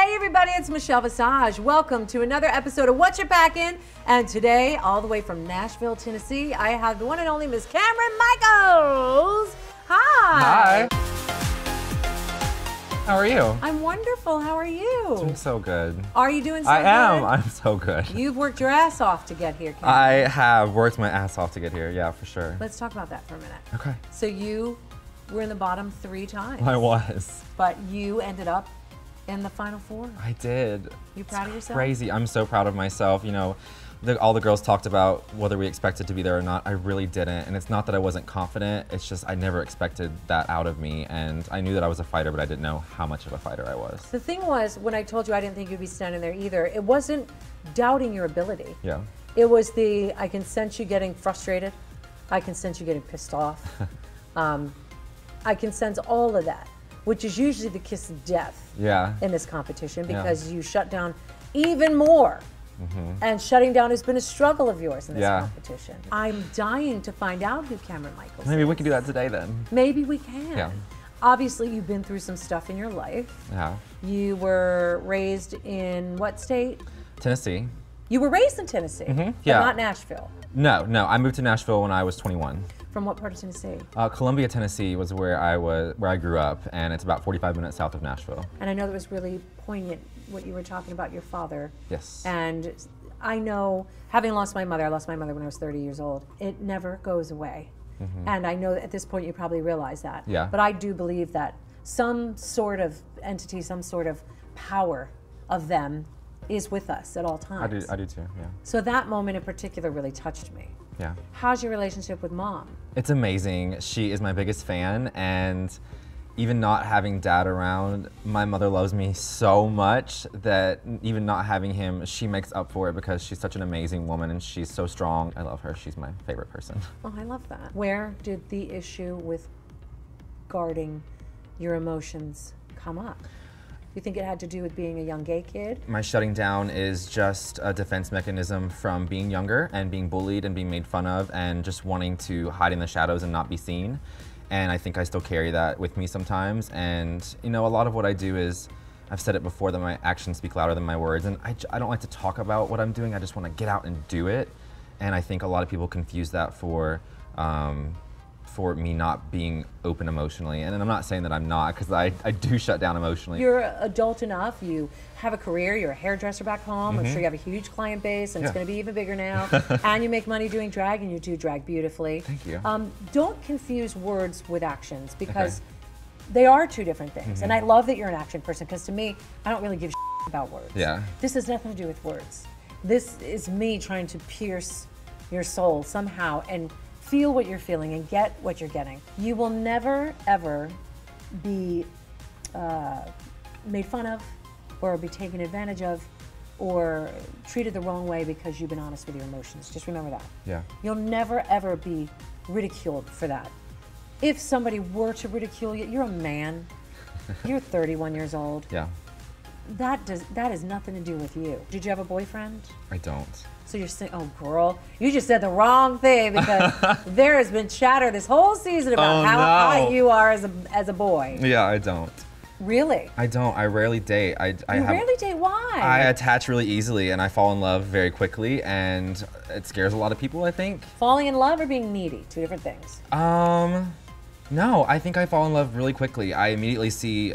Hey everybody, it's Michelle Visage. Welcome to another episode of Whatcha, Packin. And today, all the way from Nashville, Tennessee, I have the one and only Miss Kameron Michaels. Hi. Hi. How are you? I'm wonderful. How are you? Doing so good. Are you doing so good? I am. I'm so good. You've worked your ass off to get here, Kameron. I have worked my ass off to get here. Yeah, for sure. Let's talk about that for a minute. Okay. So you were in the bottom 3 times. I was. But you ended up in the final 4. I did. You proud of yourself? Crazy. I'm so proud of myself. You know, all the girls talked about whether we expected to be there or not. I really didn't. And it's not that I wasn't confident. It's just I never expected that out of me. And I knew that I was a fighter, but I didn't know how much of a fighter I was. The thing was, when I told you I didn't think you'd be standing there either, it wasn't doubting your ability. Yeah. It was I can sense you getting frustrated. I can sense you getting pissed off. I can sense all of that, which is usually the kiss of death in this competition because you shut down even more. And shutting down has been a struggle of yours in this competition. I'm dying to find out who Kameron Michaels is. Maybe we can do that today then. Maybe we can. Yeah. Obviously, you've been through some stuff in your life. Yeah. You were raised in what state? Tennessee. You were raised in Tennessee, but not Nashville. No. I moved to Nashville when I was 21. From what part of Tennessee? Columbia, Tennessee was where I grew up, and it's about 45 minutes south of Nashville. And I know that was really poignant what you were talking about your father. Yes. And I know, having lost my mother, I lost my mother when I was 30 years old. It never goes away. And I know that at this point you probably realize that. Yeah. But I do believe that some sort of entity, some sort of power of them is with us at all times. I do too, yeah. So that moment in particular really touched me. Yeah. How's your relationship with Mom? It's amazing. She is my biggest fan, and even not having Dad around, my mother loves me so much that even not having him, she makes up for it because she's such an amazing woman and she's so strong. I love her. She's my favorite person. Oh, I love that. Where did the issue with guarding your emotions come up? You think it had to do with being a young gay kid? My shutting down is just a defense mechanism from being younger and being bullied and being made fun of and just wanting to hide in the shadows and not be seen. And I think I still carry that with me sometimes. And you know, a lot of what I do is, I've said it before, that my actions speak louder than my words. And I don't like to talk about what I'm doing. I just want to get out and do it. And I think a lot of people confuse that for me not being open emotionally. And I'm not saying that I'm not, because I do shut down emotionally. You're adult enough, you have a career, you're a hairdresser back home, I'm sure you have a huge client base, and it's going to be even bigger now. And you make money doing drag, and you do drag beautifully. Thank you. Don't confuse words with actions, because they are 2 different things. And I love that you're an action person, because to me, I don't really give a about words. Yeah. This has nothing to do with words. This is me trying to pierce your soul somehow and feel what you're feeling and get what you're getting. You will never, ever be made fun of or be taken advantage of or treated the wrong way because you've been honest with your emotions. Just remember that. Yeah. You'll never, ever be ridiculed for that. If somebody were to ridicule you, you're a man. You're 31 years old. Yeah. That has nothing to do with you. Did you have a boyfriend? I don't. So you're saying, oh girl, you just said the wrong thing, because there has been chatter this whole season about how hot you are as a boy. Yeah, I don't. Really? I don't. I rarely date. I rarely date? Why? I attach really easily and I fall in love very quickly, and it scares a lot of people, I think. Falling in love or being needy? 2 different things. No, I think I fall in love really quickly. I immediately see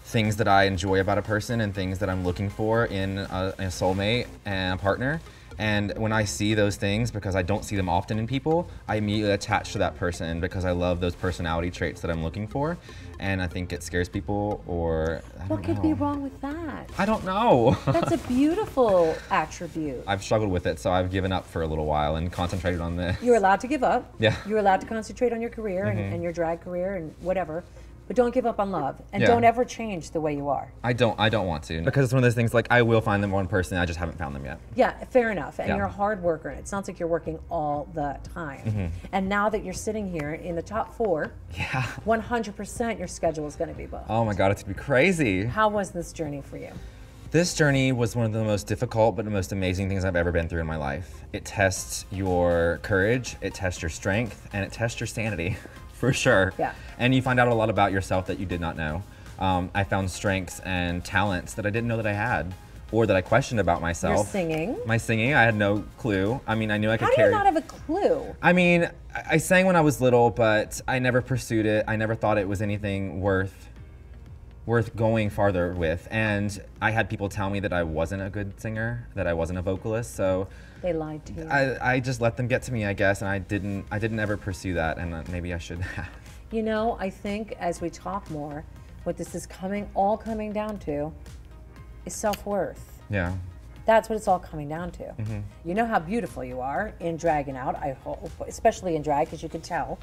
things that I enjoy about a person and things that I'm looking for in a soulmate and a partner. And when I see those things, because I don't see them often in people, I immediately attach to that person because I love those personality traits that I'm looking for. And I think it scares people, or I don't know. What could be wrong with that? I don't know. That's a beautiful attribute. I've struggled with it, so I've given up for a little while and concentrated on this. You're allowed to give up. Yeah. You're allowed to concentrate on your career and your drag career and whatever. But don't give up on love, and don't ever change the way you are. I don't want to, because it's one of those things, like, I will find them one person, I just haven't found them yet. Yeah, fair enough. And you're a hard worker, and it sounds like you're working all the time. And now that you're sitting here in the top 4, 100% your schedule is going to be booked. Oh my God, it's gonna be crazy. How was this journey for you? This journey was one of the most difficult but the most amazing things I've ever been through in my life. It tests your courage, it tests your strength, and it tests your sanity. For sure. Yeah. And you find out a lot about yourself that you did not know. I found strengths and talents that I didn't know that I had, or that I questioned about myself. Your singing? My singing, I had no clue. I mean, I knew I could carry. How do you not have a clue? I mean, I sang when I was little, but I never pursued it. I never thought it was anything worth going farther with. And I had people tell me that I wasn't a good singer, that I wasn't a vocalist, so they lied to you. I just let them get to me, I guess, and I didn't ever pursue that, and maybe I should have. You know, I think as we talk more, what this is all coming down to is self-worth. Yeah. That's what it's all coming down to. You know how beautiful you are in drag and out, I hope, especially in drag, because you can tell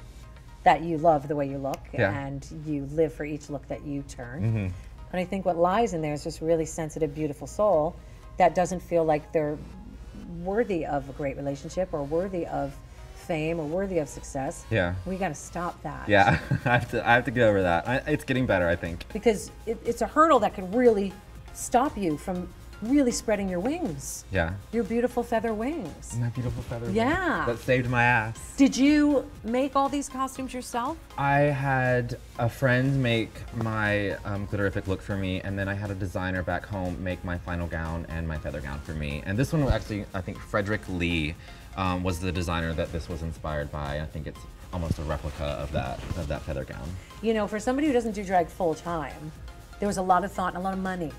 that you love the way you look and you live for each look that you turn. And I think what lies in there is this really sensitive, beautiful soul that doesn't feel like they're worthy of a great relationship or worthy of fame or worthy of success. Yeah. We got to stop that. Yeah, I have to get over that. It's getting better, I think. Because it's a hurdle that could really stop you from really spreading your wings. Yeah. Your beautiful feather wings. My beautiful feather wings. Yeah. That saved my ass. Did you make all these costumes yourself? I had a friend make my glitterific look for me, and then I had a designer back home make my final gown and my feather gown for me. And this one was actually, I think Frederick Lee was the designer that this was inspired by. I think it's almost a replica of that feather gown. You know, for somebody who doesn't do drag full time, there was a lot of thought and a lot of money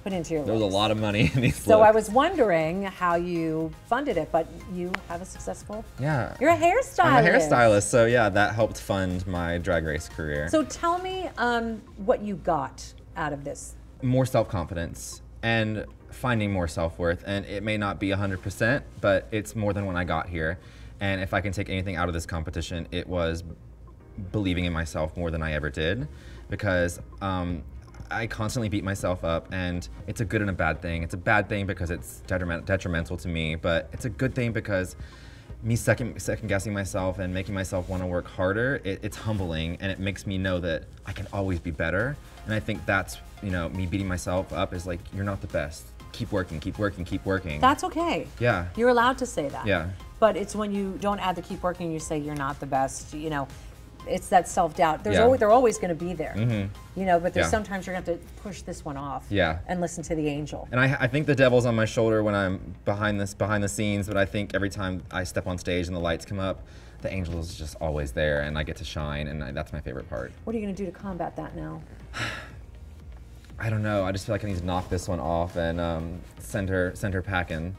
put into your looks. There was a lot of money in these So looks. I was wondering how you funded it, but you have a successful... Yeah. You're a hairstylist. I'm a hairstylist, so yeah, that helped fund my drag race career. So tell me what you got out of this. More self-confidence and finding more self-worth, and it may not be 100%, but it's more than when I got here. And if I can take anything out of this competition, it was believing in myself more than I ever did, because I constantly beat myself up, and it's a good and a bad thing. It's a bad thing because it's detrimental to me, but it's a good thing because me second guessing myself and making myself want to work harder, it's humbling, and it makes me know that I can always be better. And I think that's, you know, me beating myself up is like, you're not the best. Keep working, keep working, keep working. That's okay. Yeah. You're allowed to say that. Yeah. But it's when you don't add the keep working, you say you're not the best, you know. It's that self-doubt. They're always going to be there, you know, but there's sometimes you're going to have to push this one off and listen to the angel. And I think the devil's on my shoulder when I'm behind the scenes, but I think every time I step on stage and the lights come up, the angel is just always there, and I get to shine, and that's my favorite part. What are you going to do to combat that now? I don't know. I just feel like I need to knock this one off and send her packing.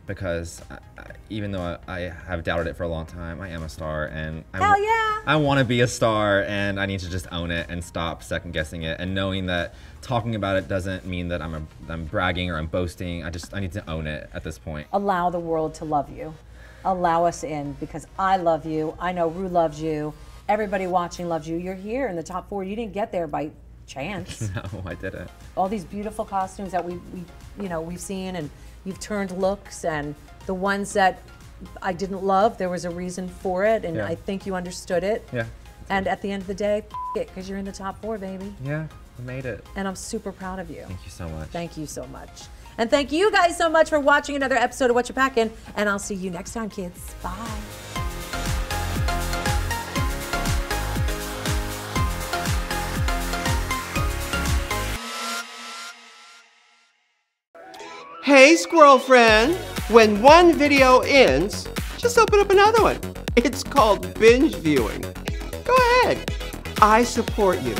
Because even though I have doubted it for a long time, I am a star, and I want to be a star, and I need to just own it and stop second guessing it, and knowing that talking about it doesn't mean that I'm bragging or I'm boasting. I need to own it at this point. Allow the world to love you. Allow us in, because I love you. I know Ru loves you. Everybody watching loves you. You're here in the top 4. You didn't get there by chance. No, I didn't. All these beautiful costumes that we've seen, and you've turned looks, and the ones that I didn't love, there was a reason for it, and I think you understood it. Yeah. And at the end of the day, it, because you're in the top 4, baby. Yeah, I made it. And I'm super proud of you. Thank you so much. Thank you so much. And thank you guys so much for watching another episode of Whatcha Packin', and I'll see you next time, kids. Bye. Hey, squirrel friend! When one video ends, just open up another one. It's called binge viewing. Go ahead. I support you.